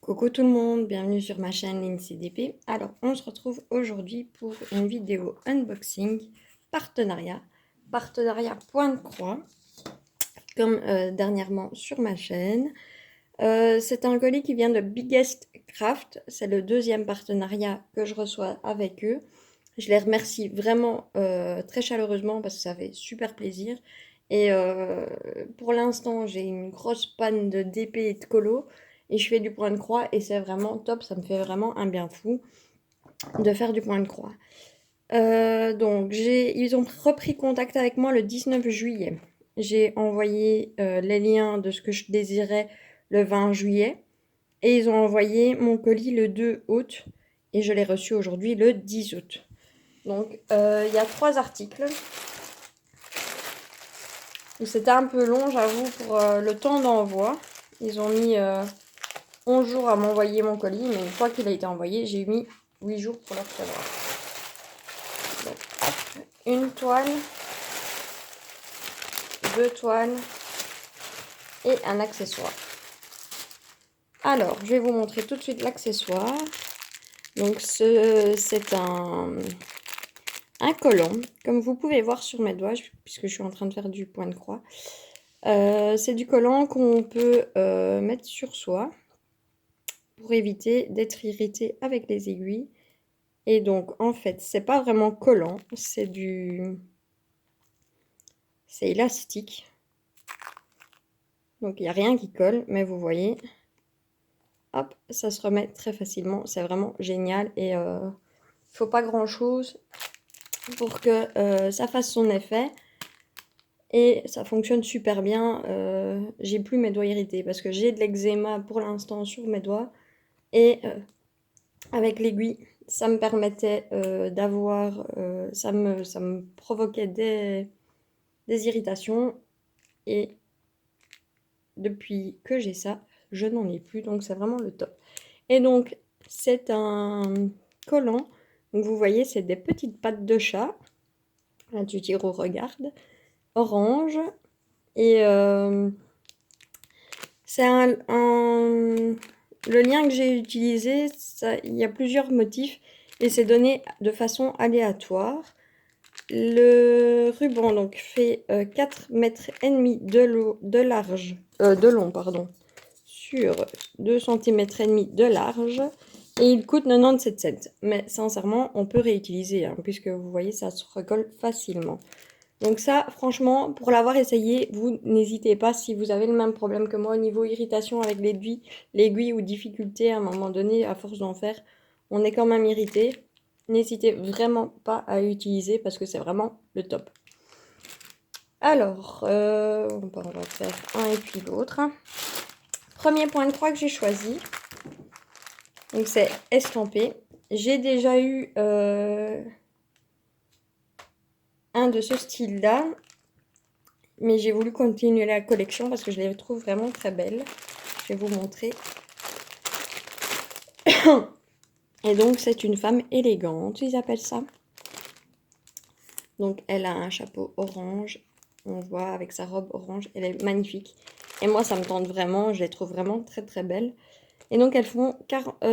Coucou tout le monde, bienvenue sur ma chaîne LinCDP. Alors, on se retrouve aujourd'hui pour une vidéo unboxing partenariat point de croix, comme dernièrement sur ma chaîne. C'est un colis qui vient de Biggest Craft, c'est le deuxième partenariat que je reçois avec eux. Je les remercie vraiment très chaleureusement parce que ça fait super plaisir. Et pour l'instant, j'ai une grosse panne de DP et de colo. Et je fais du point de croix et c'est vraiment top. Ça me fait vraiment un bien fou de faire du point de croix. Donc, ils ont repris contact avec moi le 19 juillet. J'ai envoyé les liens de ce que je désirais le 20 juillet. Et ils ont envoyé mon colis le 2 août. Et je l'ai reçu aujourd'hui le 10 août. Donc, il y a 3 articles. C'était un peu long, j'avoue, pour le temps d'envoi. Ils ont mis 11 jours à m'envoyer mon colis, mais une fois qu'il a été envoyé, j'ai mis 8 jours pour le recevoir. Donc, hop, une toile, 2 toiles et un accessoire. Alors, je vais vous montrer tout de suite l'accessoire. Donc, c'est un collant, comme vous pouvez voir sur mes doigts, puisque je suis en train de faire du point de croix. C'est du collant qu'on peut mettre sur soi pour éviter d'être irrité avec les aiguilles. Et donc, en fait, c'est pas vraiment collant, c'est élastique. Donc, il n'y a rien qui colle, mais vous voyez, hop, ça se remet très facilement. C'est vraiment génial et il faut pas grand-chose pour que ça fasse son effet. Et ça fonctionne super bien. J'ai plus mes doigts irrités parce que j'ai de l'eczéma pour l'instant sur mes doigts. Et avec l'aiguille, ça me permettait d'avoir... ça me provoquait des irritations. Et depuis que j'ai ça, je n'en ai plus. Donc c'est vraiment le top. Et donc, c'est un collant. Donc vous voyez, c'est des petites pattes de chat. Là, tu tires au regarde. Orange. Et c'est le lien que j'ai utilisé, il y a plusieurs motifs et c'est donné de façon aléatoire. Le ruban donc fait 4,5 mètres de long pardon, sur 2,5 cm de large et il coûte 97 cents. Mais sincèrement, on peut réutiliser hein, puisque vous voyez, ça se recolle facilement. Donc ça, franchement, pour l'avoir essayé, vous n'hésitez pas si vous avez le même problème que moi au niveau irritation avec l'aiguille ou difficulté à un moment donné, à force d'en faire, on est quand même irrité. N'hésitez vraiment pas à l'utiliser parce que c'est vraiment le top. Alors, on va faire un et puis l'autre. Premier point de croix que j'ai choisi. Donc c'est estampé. J'ai déjà eu un de ce style-là. Mais j'ai voulu continuer la collection parce que je les trouve vraiment très belles. Je vais vous montrer. Et donc, c'est une femme élégante, ils appellent ça. Donc, elle a un chapeau orange. On voit avec sa robe orange. Elle est magnifique. Et moi, ça me tente vraiment. Je les trouve vraiment très, très belles. Et donc, elles font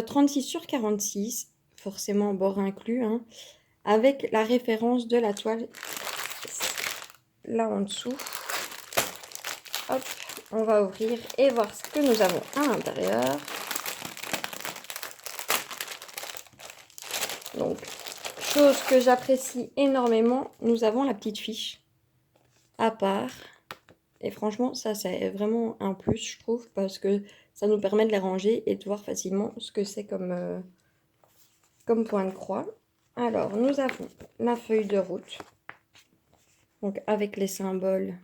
36 sur 46. Forcément, bord inclus. Hein, avec la référence de la toile là en dessous. Hop, on va ouvrir et voir ce que nous avons à l'intérieur. Donc, chose que j'apprécie énormément, nous avons la petite fiche à part. Et franchement, ça c'est vraiment un plus, je trouve, parce que ça nous permet de les ranger et de voir facilement ce que c'est comme point de croix. Alors, nous avons la feuille de route, donc avec les symboles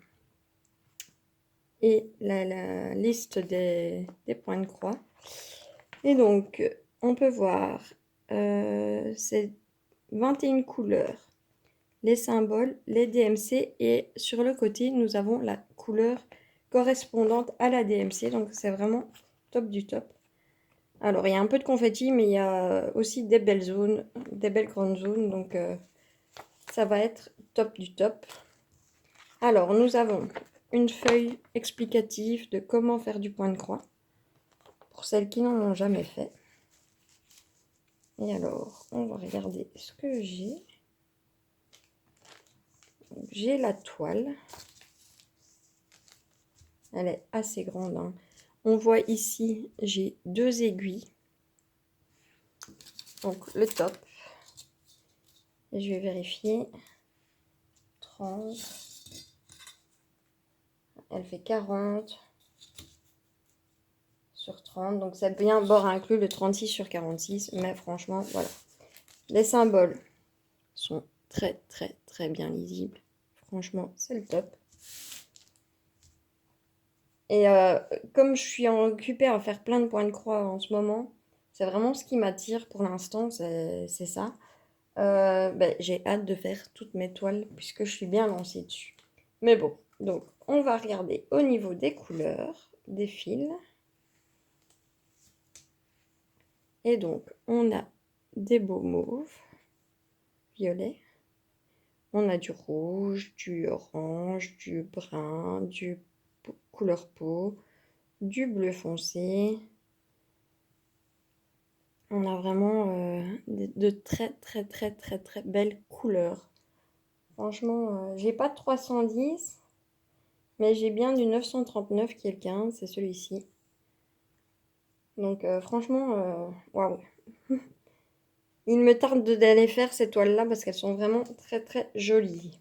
et la liste des points de croix. Et donc, on peut voir ces 21 couleurs, les symboles, les DMC et sur le côté, nous avons la couleur correspondante à la DMC. Donc, c'est vraiment top du top. Alors, il y a un peu de confetti, mais il y a aussi des belles zones, des belles grandes zones. Donc, ça va être top du top. Alors, nous avons une feuille explicative de comment faire du point de croix. pour celles qui n'en ont jamais fait. Et alors, on va regarder ce que j'ai. J'ai la toile. Elle est assez grande, hein. On voit ici, j'ai 2 aiguilles. Donc, le top. Et je vais vérifier. 30. Elle fait 40 sur 30. Donc, c'est bien bord inclus le 36 sur 46. Mais franchement, voilà. Les symboles sont très, très, très bien lisibles. Franchement, c'est le top. Et comme je suis occupée à faire plein de points de croix en ce moment, c'est vraiment ce qui m'attire pour l'instant, c'est ça. J'ai hâte de faire toutes mes toiles puisque je suis bien lancée dessus. Mais bon, donc on va regarder au niveau des couleurs, des fils. Et donc on a des beaux mauves, violets. On a du rouge, du orange, du brun, du couleur peau, du bleu foncé. On a vraiment de très très très très très belles couleurs. Franchement, j'ai pas de 310, mais j'ai bien du 939 qui est le 15, c'est celui-ci. Donc franchement, waouh. Il me tarde d'aller faire ces toiles-là parce qu'elles sont vraiment très très jolies.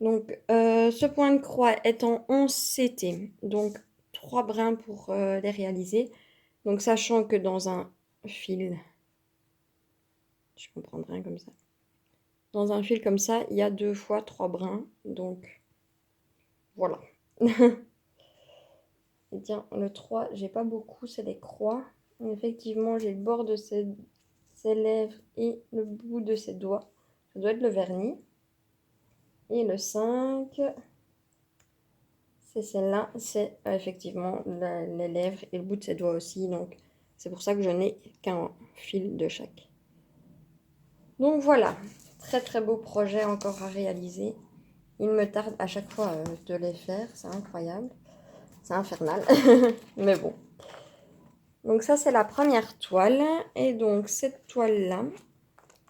Donc ce point de croix est en 11 CT, donc 3 brins pour les réaliser. Donc sachant que dans un fil, je comprends rien comme ça. Dans un fil comme ça, il y a 2 fois 3 brins, donc voilà. Et tiens, le 3, j'ai pas beaucoup, c'est des croix. Effectivement, j'ai le bord de ses lèvres et le bout de ses doigts. Ça doit être le vernis. Et le 5, c'est celle-là, c'est effectivement les lèvres et le bout de ses doigts aussi. Donc, c'est pour ça que je n'ai qu'un fil de chaque. Donc voilà, très très beau projet encore à réaliser. Il me tarde à chaque fois de les faire, c'est incroyable. C'est infernal, mais bon. Donc ça, c'est la première toile. Et donc, cette toile-là,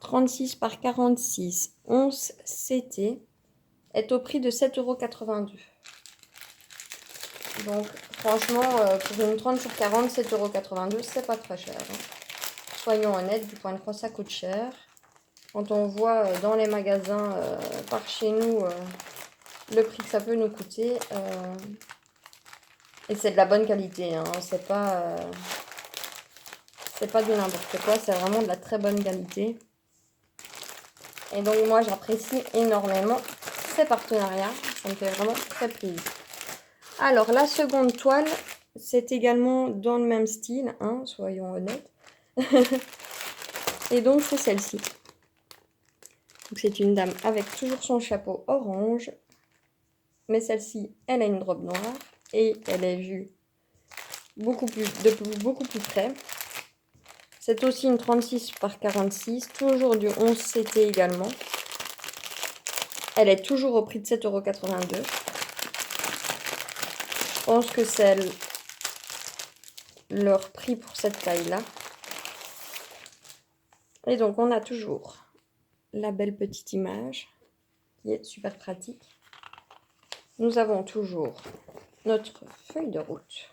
36 par 46, 11 CT, est au prix de 7,82 €. Donc, franchement, pour une 30 sur 40, 7,82 €, c'est pas très cher, hein. Soyons honnêtes, du point de vue, ça coûte cher. Quand on voit dans les magasins par chez nous le prix que ça peut nous coûter, et c'est de la bonne qualité, hein, c'est pas du n'importe quoi, c'est vraiment de la très bonne qualité. Et donc moi j'apprécie énormément ces partenariats, ça me fait vraiment très plaisir. Alors la seconde toile, c'est également dans le même style, hein, soyons honnêtes. Et donc c'est celle-ci. C'est une dame avec toujours son chapeau orange, mais celle-ci, elle a une robe noire et elle est vue beaucoup plus près. C'est aussi une 36 par 46, toujours du 11 CT également. Elle est toujours au prix de 7,82 €. Je pense que c'est leur prix pour cette taille-là. Et donc, on a toujours la belle petite image qui est super pratique. Nous avons toujours notre feuille de route.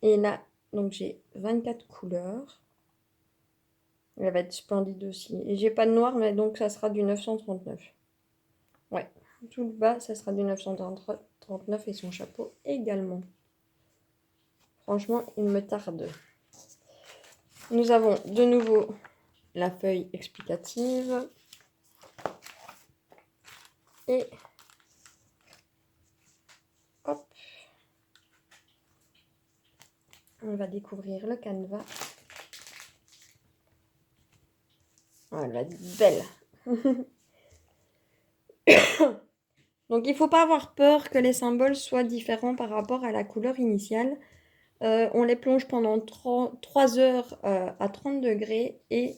Et là, donc j'ai 24 couleurs. Elle va être splendide aussi. Et j'ai pas de noir, mais donc ça sera du 939. Ouais, tout le bas, ça sera du 939 et son chapeau également. Franchement, il me tarde. Nous avons de nouveau la feuille explicative. Et hop, on va découvrir le canevas. Oh, elle va être belle. Donc il ne faut pas avoir peur que les symboles soient différents par rapport à la couleur initiale. On les plonge pendant 3 heures à 30 degrés et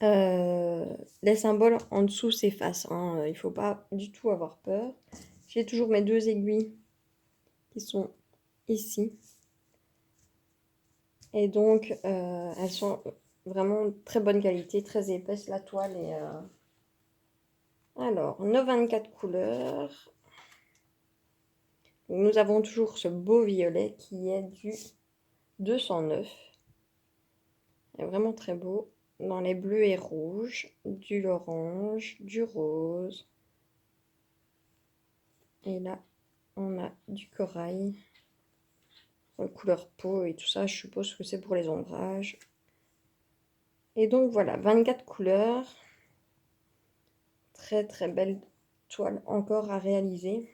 les symboles en dessous s'effacent, hein. Il ne faut pas du tout avoir peur. J'ai toujours mes 2 aiguilles qui sont ici. Et donc, elles sont vraiment de très bonne qualité, très épaisse. La toile est... Alors, nos 24 couleurs. Donc, nous avons toujours ce beau violet qui est du 209. Il est vraiment très beau. Dans les bleus et rouges, du orange, du rose. Et là, on a du corail. Couleur peau et tout ça, je suppose que c'est pour les ombrages. Et donc voilà, 24 couleurs. Très très belle toile encore à réaliser.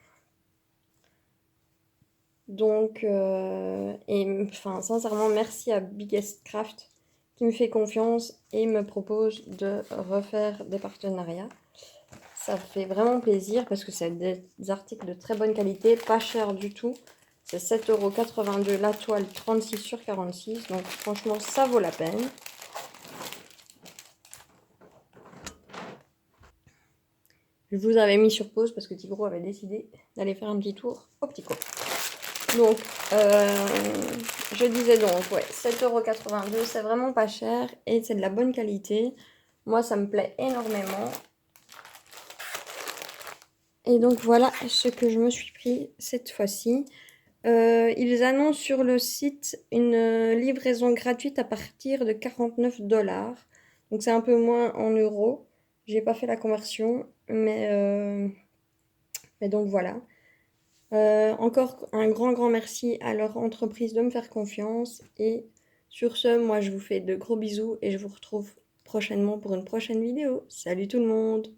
Donc, enfin, sincèrement, merci à Biggest Craft qui me fait confiance et me propose de refaire des partenariats. Ça fait vraiment plaisir parce que c'est des articles de très bonne qualité, pas cher du tout. C'est 7,82 € la toile, 36 sur 46. Donc franchement, ça vaut la peine. Je vous avais mis sur pause parce que Tigro avait décidé d'aller faire un petit tour au petit coin. Donc, je disais donc, ouais, 7,82 €, c'est vraiment pas cher et c'est de la bonne qualité. Moi, ça me plaît énormément. Et donc, voilà ce que je me suis pris cette fois-ci. Ils annoncent sur le site une livraison gratuite à partir de 49 $. Donc, c'est un peu moins en euros. J'ai pas fait la conversion, mais donc voilà. Encore un grand merci à leur entreprise de me faire confiance. Et sur ce, moi je vous fais de gros bisous et je vous retrouve prochainement pour une prochaine vidéo. Salut tout le monde!